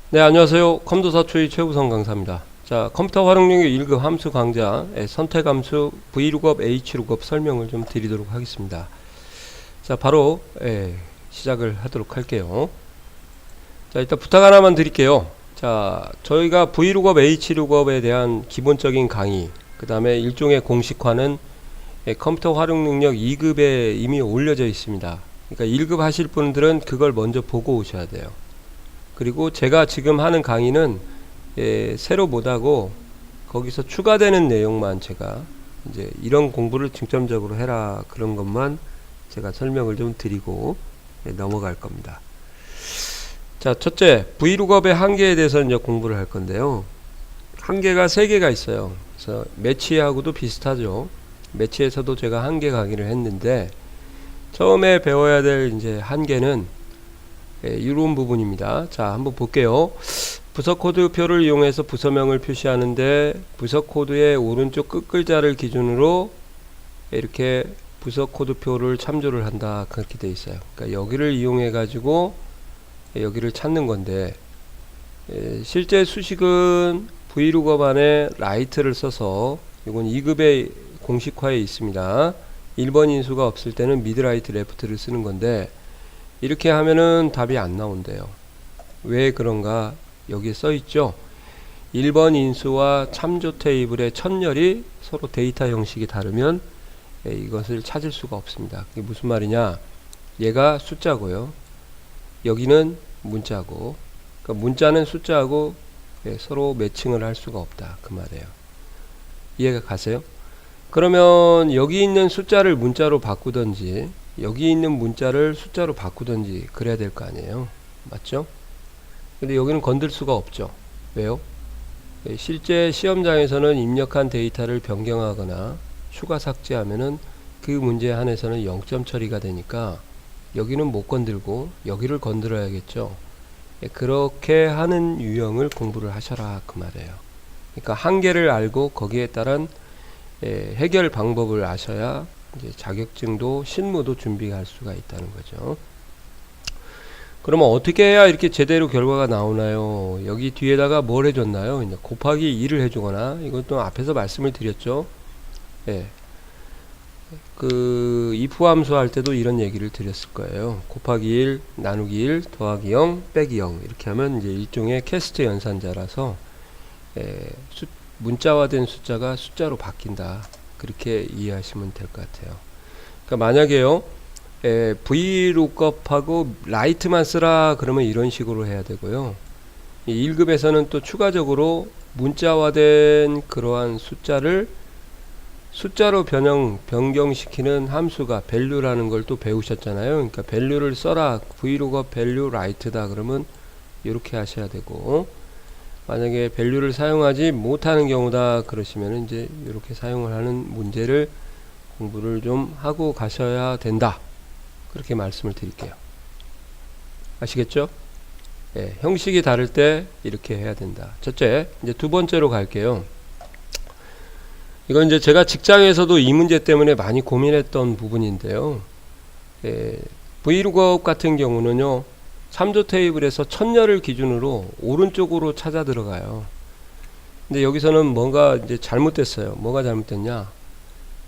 네, 안녕하세요. 컴퓨터 사초의 최우성 강사입니다. 자, 컴퓨터 활용력의 1급 함수 강좌 선택 함수 Vlookup, Hlookup 설명을 좀 드리도록 하겠습니다. 자, 바로 시작을 하도록 할게요. 자, 일단 부탁 하나만 드릴게요. 자, 저희가 Vlookup, Hlookup에 대한 기본적인 강의, 그 다음에 일종의 공식화는 컴퓨터 활용능력 2급에 이미 올려져 있습니다. 그러니까 1급 하실 분들은 그걸 먼저 보고 오셔야 돼요. 그리고 제가 지금 하는 강의는 새로 못하고 거기서 추가되는 내용만 제가 이제 이런 공부를 중점적으로 해라 그런 것만 제가 설명을 좀 드리고 넘어갈 겁니다. 자, 첫째 Vlookup의 한계에 대해서 이제 공부를 할 건데요. 한계가 3개가 있어요. 그래서 매치하고도 비슷하죠. 매치에서도 제가 한계 강의를 했는데 처음에 배워야 될 이제 한계는 이런 부분입니다. 자, 한번 볼게요. 부서 코드표를 이용해서 부서명을 표시하는데 부서 코드의 오른쪽 끝 글자를 기준으로 이렇게 부서 코드표를 참조를 한다 그렇게 돼 있어요. 그러니까 여기를 이용해 가지고 여기를 찾는 건데 실제 수식은 Vlookup 안에 라이트를 써서 이건 2급의 공식화에 있습니다. 1번 인수가 없을 때는 미드 라이트 레프트를 쓰는 건데 이렇게 하면은 답이 안 나온대요. 왜 그런가? 여기에 써 있죠. 1번 인수와 참조 테이블의 천열이 서로 데이터 형식이 다르면 이것을 찾을 수가 없습니다. 그게 무슨 말이냐? 얘가 숫자고요. 여기는 문자고. 그러니까 문자는 숫자하고 서로 매칭을 할 수가 없다. 그 말이에요. 이해가 가세요? 그러면 여기 있는 숫자를 문자로 바꾸던지 여기 있는 문자를 숫자로 바꾸던지 그래야 될 거 아니에요. 맞죠? 근데 여기는 건들 수가 없죠. 왜요? 실제 시험장에서는 입력한 데이터를 변경하거나 추가 삭제하면은 그 문제에 한해서는 0점 처리가 되니까 여기는 못 건들고 여기를 건드려야겠죠. 그렇게 하는 유형을 공부를 하셔라 그 말이에요. 그러니까 한계를 알고 거기에 따른 해결 방법을 아셔야 이제 자격증도 실무도 준비할 수가 있다는 거죠. 그러면 어떻게 해야 이렇게 제대로 결과가 나오나요? 여기 뒤에다가 뭘 해줬나요? 이제 곱하기 2를 해주거나 이것도 앞에서 말씀을 드렸죠. 그 if 함수 할 때도 이런 얘기를 드렸을 거예요. 곱하기 1, 나누기 1, 더하기 0, 빼기 0 이렇게 하면 이제 일종의 캐스트 연산자라서 문자화된 숫자가 숫자로 바뀐다. 그렇게 이해하시면 될 것 같아요. 그러니까 만약에요 Vlookup하고 라이트만 쓰라 그러면 이런 식으로 해야 되고요. 1급에서는 또 추가적으로 문자화된 그러한 숫자를 숫자로 변경시키는 함수가 value라는 걸 또 배우셨잖아요. 그러니까 value를 써라. Vlookup value right다 그러면 이렇게 하셔야 되고 만약에 value를 사용하지 못하는 경우다 그러시면 이제 이렇게 사용을 하는 문제를 공부를 좀 하고 가셔야 된다. 그렇게 말씀을 드릴게요. 아시겠죠? 형식이 다를 때 이렇게 해야 된다. 첫째, 이제 두 번째로 갈게요. 이건 이제 제가 직장에서도 이 문제 때문에 많이 고민했던 부분인데요. Vlookup 같은 경우는요. 참조 테이블에서 천열을 기준으로 오른쪽으로 찾아 들어가요. 근데 여기서는 뭔가 이제 잘못됐어요. 뭐가 잘못됐냐?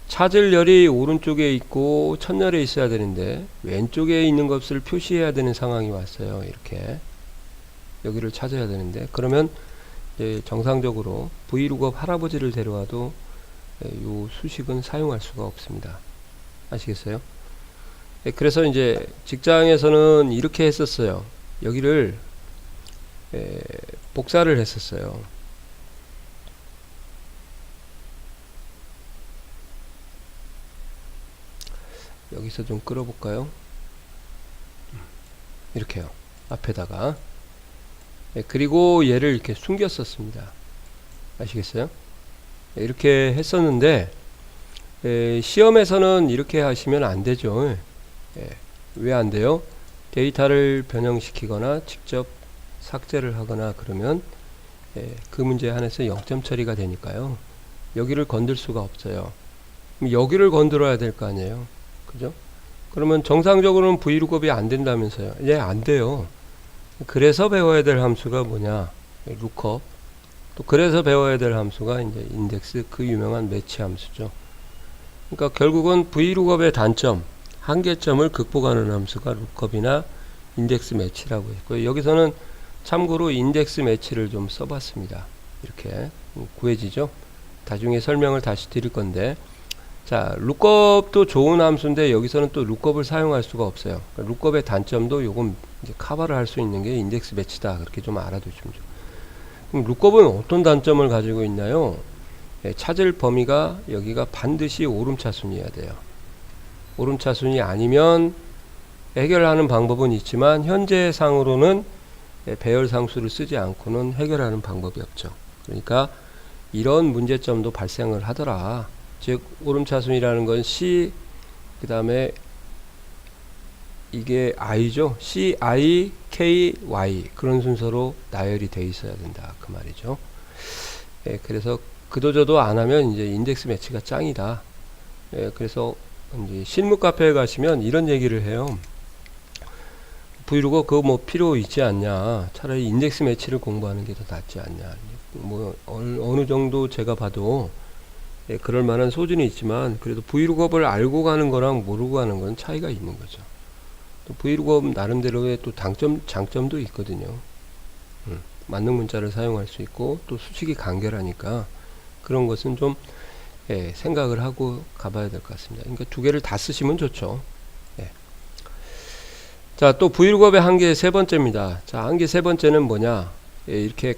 찾을 열이 오른쪽에 있고 천열에 있어야 되는데 왼쪽에 있는 것을 표시해야 되는 상황이 왔어요. 이렇게 여기를 찾아야 되는데 그러면 이제 정상적으로 Vlookup 할아버지를 데려와도 이 수식은 사용할 수가 없습니다. 아시겠어요? 그래서 이제 직장에서는 이렇게 했었어요. 여기를 복사를 했었어요. 여기서 좀 끌어볼까요? 이렇게요. 앞에다가 그리고 얘를 이렇게 숨겼었습니다. 아시겠어요? 이렇게 했었는데 시험에서는 이렇게 하시면 안 되죠. 왜 안 돼요? 데이터를 변형시키거나 직접 삭제를 하거나 그러면 그 문제에 한해서 0점 처리가 되니까요. 여기를 건들 수가 없어요. 여기를 건드려야 될 거 아니에요. 그죠? 그러면 정상적으로는 Vlookup이 안 된다면서요. 안 돼요. 그래서 배워야 될 함수가 뭐냐? lookup. 또 그래서 배워야 될 함수가 이제 인덱스, 그 유명한 매치 함수죠. 그러니까 결국은 VLOOKUP의 단점, 한계점을 극복하는 함수가 lookup이나 인덱스 매치라고 했고요. 여기서는 참고로 인덱스 매치를 좀 써봤습니다. 이렇게 구해지죠. 나중에 설명을 다시 드릴 건데, 자, lookup도 좋은 함수인데 여기서는 또 lookup을 사용할 수가 없어요. 그러니까 lookup의 단점도 요건 이제 커버를 할 수 있는 게 인덱스 매치다. 그렇게 좀 알아두시면 좋죠. 그럼 lookup은 어떤 단점을 가지고 있나요? 예, 찾을 범위가 여기가 반드시 오름차순이어야 돼요. 오름차순이 아니면 해결하는 방법은 있지만 현재 상으로는 배열상수를 쓰지 않고는 해결하는 방법이 없죠. 그러니까 이런 문제점도 발생을 하더라. 즉 오름차순이라는 건 C, 그 다음에 이게 I죠. C, I, K, Y 그런 순서로 나열이 되어 있어야 된다. 그 말이죠. 예, 그래서 그도저도 안 하면 이제 인덱스 매치가 짱이다. 예, 그래서 이제 실무 카페에 가시면 이런 얘기를 해요. 브이로그 그거 뭐 필요 있지 않냐. 차라리 인덱스 매치를 공부하는 게 더 낫지 않냐. 뭐 어느 정도 제가 봐도 예, 그럴 만한 소진이 있지만 그래도 브이로그를 알고 가는 거랑 모르고 가는 건 차이가 있는 거죠. 또 브이로그 나름대로의 또 장점도 있거든요. 만능 문자를 사용할 수 있고 또 수식이 간결하니까 그런 것은 좀 예, 생각을 하고 가봐야 될 것 같습니다. 그러니까 두 개를 다 쓰시면 좋죠. 예. 자, 또 브이로그의 한계 세 번째입니다. 자, 한계 세 번째는 뭐냐? 예, 이렇게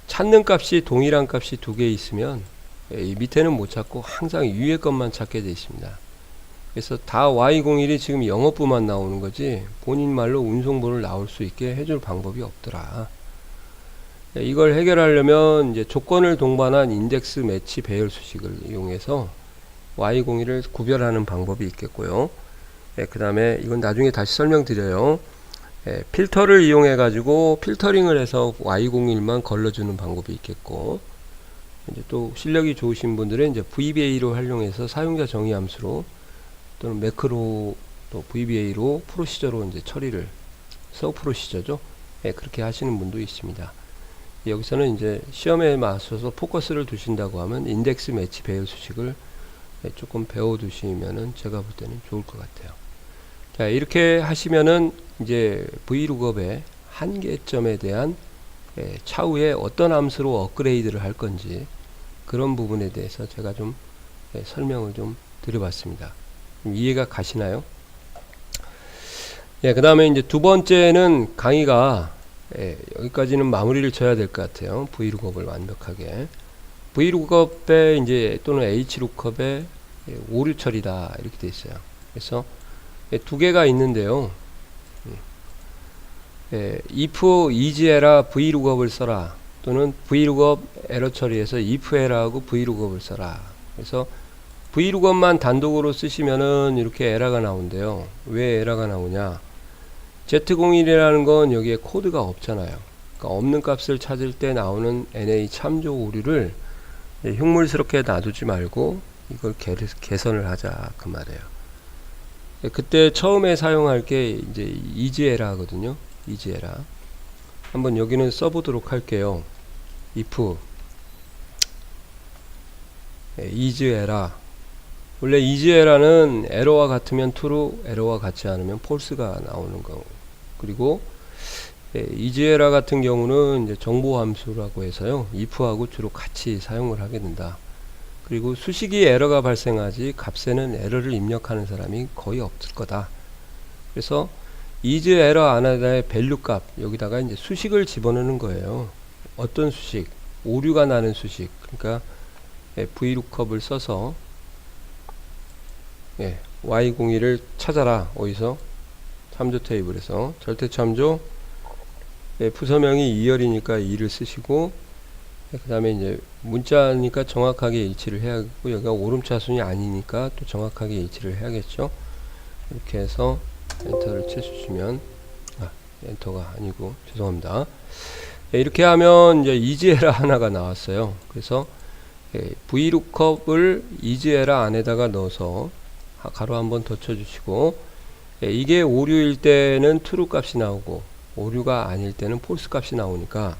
찾는 값이 동일한 값이 두 개 있으면 예, 이 밑에는 못 찾고 항상 위에 것만 찾게 되어 있습니다. 그래서 다 Y01이 지금 영어부만 나오는 거지 본인 말로 운송본을 나올 수 있게 해줄 방법이 없더라. 예, 이걸 해결하려면 이제 조건을 동반한 인덱스 매치 배열 수식을 이용해서 Y01을 구별하는 방법이 있겠고요. 예, 그 다음에 이건 나중에 다시 설명드려요. 예, 필터를 이용해 가지고 필터링을 해서 Y01만 걸러주는 방법이 있겠고, 이제 또 실력이 좋으신 분들은 이제 VBA로 활용해서 사용자 정의 함수로 또는 매크로 또 VBA로 프로시저로 이제 처리를 서 프로시저죠. 예, 그렇게 하시는 분도 있습니다. 여기서는 이제 시험에 맞춰서 포커스를 두신다고 하면 인덱스 매치 배열 수식을 조금 배워 두시면은 제가 볼 때는 좋을 것 같아요. 자, 이렇게 하시면은 이제 VLOOKUP의 한계점에 대한 차후에 어떤 함수로 업그레이드를 할 건지 그런 부분에 대해서 제가 좀 설명을 좀 드려봤습니다. 이해가 가시나요? 예, 그 다음에 이제 두 번째는 강의가 여기까지는 마무리를 져야 될 것 같아요. VLOOKUP을 완벽하게. VLOOKUP에 이제 또는 HLOOKUP의 오류 처리다 이렇게 돼 있어요. 그래서 두 개가 있는데요. if 이지에라 VLOOKUP을 써라 또는 VLOOKUP 에러 처리해서 if 에러하고 VLOOKUP을 써라. 그래서 VLOOKUP만 단독으로 쓰시면은 이렇게 에러가 나온대요. 왜 에러가 나오냐? Z01이라는 건 여기에 코드가 없잖아요. 그러니까 없는 값을 찾을 때 나오는 NA 참조 오류를 흉물스럽게 놔두지 말고 이걸 개선을 하자 그 말이에요. 그때 처음에 사용할 게 이제 이지에라 하거든요. 이지에라. 한번 여기는 써보도록 할게요. if 이지에라. 원래 이지에라는 에러와 같으면 true, 에러와 같지 않으면 false가 나오는 거. 그리고 이지에라 같은 경우는 이제 정보 함수라고 해서요. if하고 주로 같이 사용을 하게 된다. 그리고 수식이 에러가 발생하지 값에는 에러를 입력하는 사람이 거의 없을 거다. 그래서 is 에러 안에다의 밸류 값 여기다가 이제 수식을 집어넣는 거예요. 어떤 수식? 오류가 나는 수식. 그러니까 VLOOKUP을 써서 Y01을 찾아라. 어디서? 참조 테이블에서 절대 참조 부서명이 2열이니까 2를 쓰시고 그 다음에 이제 문자니까 정확하게 일치를 해야겠고 여기가 오름차순이 아니니까 또 정확하게 일치를 해야겠죠. 이렇게 해서 엔터를 쳐주시면 엔터가 아니고 죄송합니다. 이렇게 하면 이제 이지에라 하나가 나왔어요. 그래서 VLOOKUP을 이지에라 안에다가 넣어서 가로 한번 더 쳐주시고 이게 오류일 때는 true 값이 나오고 오류가 아닐 때는 폴스 값이 나오니까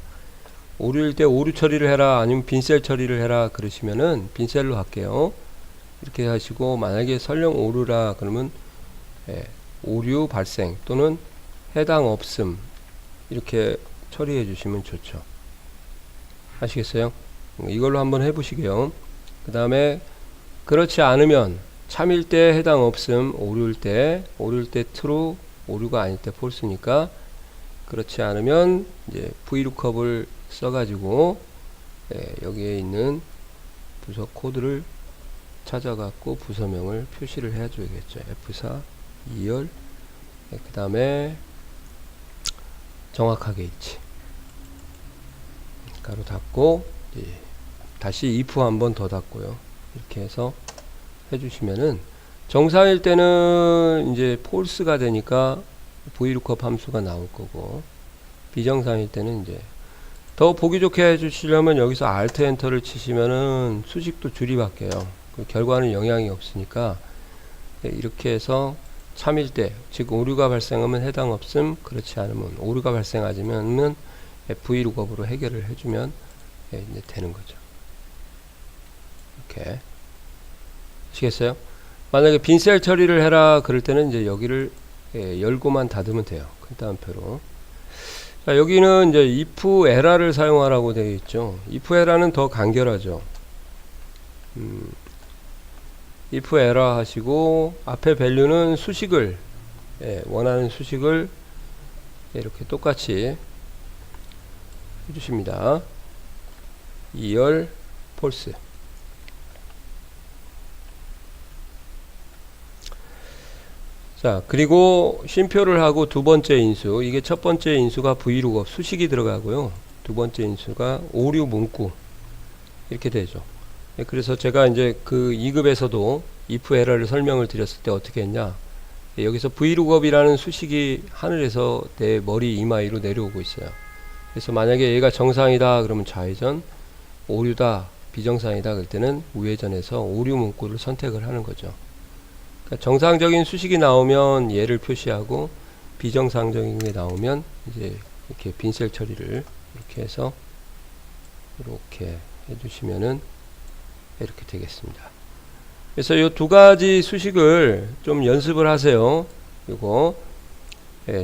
오류일 때 오류 처리를 해라 아니면 빈셀 처리를 해라 그러시면은 빈셀로 할게요. 이렇게 하시고 만약에 설령 오류라 그러면 오류 발생 또는 해당 없음 이렇게 처리해 주시면 좋죠. 아시겠어요? 이걸로 한번 해보시게요. 그 다음에 그렇지 않으면 참일 때 해당 없음, 오류일 때 true, 오류가 아닐 때 false니까 그렇지 않으면 이제 VLOOKUP을 써가지고 여기에 있는 부서 코드를 찾아갖고 부서명을 표시를 해줘야겠죠. F4 2열 그 다음에 정확하게 있지. 가로 닫고 다시 if 한 번 더 닫고요. 이렇게 해서 해주시면은 정상일 때는 이제 false가 되니까 VLOOKUP 함수가 나올 거고 비정상일 때는 이제 더 보기 좋게 해주시려면 여기서 Alt 엔터를 치시면은 수식도 줄이 바뀌어요. 그 결과는 영향이 없으니까 이렇게 해서 참일 때, 즉 오류가 발생하면 해당 없음, 그렇지 않으면 오류가 발생하지면 VLOOKUP으로 해결을 해주면 이제 되는 거죠. 이렇게 아시겠어요? 만약에 빈셀 처리를 해라 그럴 때는 이제 여기를 열고만 닫으면 돼요. 큰 따옴표로. 자, 여기는 이제 if error를 사용하라고 되어 있죠. if error는 더 간결하죠. if error 하시고 앞에 value는 수식을 원하는 수식을 이렇게 똑같이 해주십니다. 2열 false. 자, 그리고 쉼표를 하고 두 번째 인수, 이게 첫 번째 인수가 VLOOKUP 수식이 들어가고요. 두 번째 인수가 오류 문구 이렇게 되죠. 그래서 제가 이제 그 2급에서도 if error를 설명을 드렸을 때 어떻게 했냐, 여기서 VLOOKUP이라는 수식이 하늘에서 내 머리 이마 위로 내려오고 있어요. 그래서 만약에 얘가 정상이다 그러면 좌회전, 오류다 비정상이다 그럴 때는 우회전해서 오류 문구를 선택을 하는 거죠. 그러니까 정상적인 수식이 나오면 얘를 표시하고 비정상적인 게 나오면 이제 이렇게 빈셀 처리를 이렇게 해서 이렇게 해주시면은 이렇게 되겠습니다. 그래서 이 두 가지 수식을 좀 연습을 하세요. 이거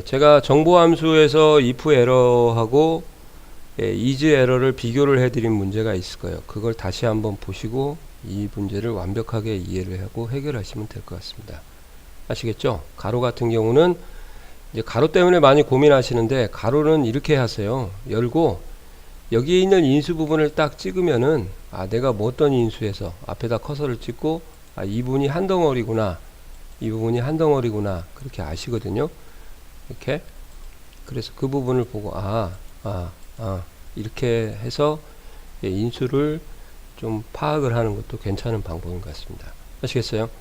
제가 정보함수에서 if 에러하고 is 에러를 비교를 해드린 문제가 있을 거예요. 그걸 다시 한번 보시고 이 문제를 완벽하게 이해를 하고 해결하시면 될 것 같습니다. 아시겠죠? 가로 같은 경우는 이제 가로 때문에 많이 고민하시는데 가로는 이렇게 하세요. 열고 여기에 있는 인수 부분을 딱 찍으면은 내가 뭐 어떤 인수에서 앞에다 커서를 찍고 이 부분이 한 덩어리구나, 이 부분이 한 덩어리구나 그렇게 아시거든요. 이렇게 그래서 그 부분을 보고 이렇게 해서 인수를 좀 파악을 하는 것도 괜찮은 방법인 것 같습니다. 아시겠어요?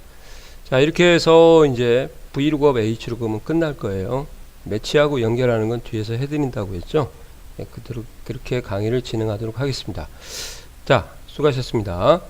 자, 이렇게 해서 이제 VLOOKUP HLOOKUP은 끝날 거예요. 매치하고 연결하는 건 뒤에서 해드린다고 했죠. 그렇게 강의를 진행하도록 하겠습니다. 자, 수고하셨습니다.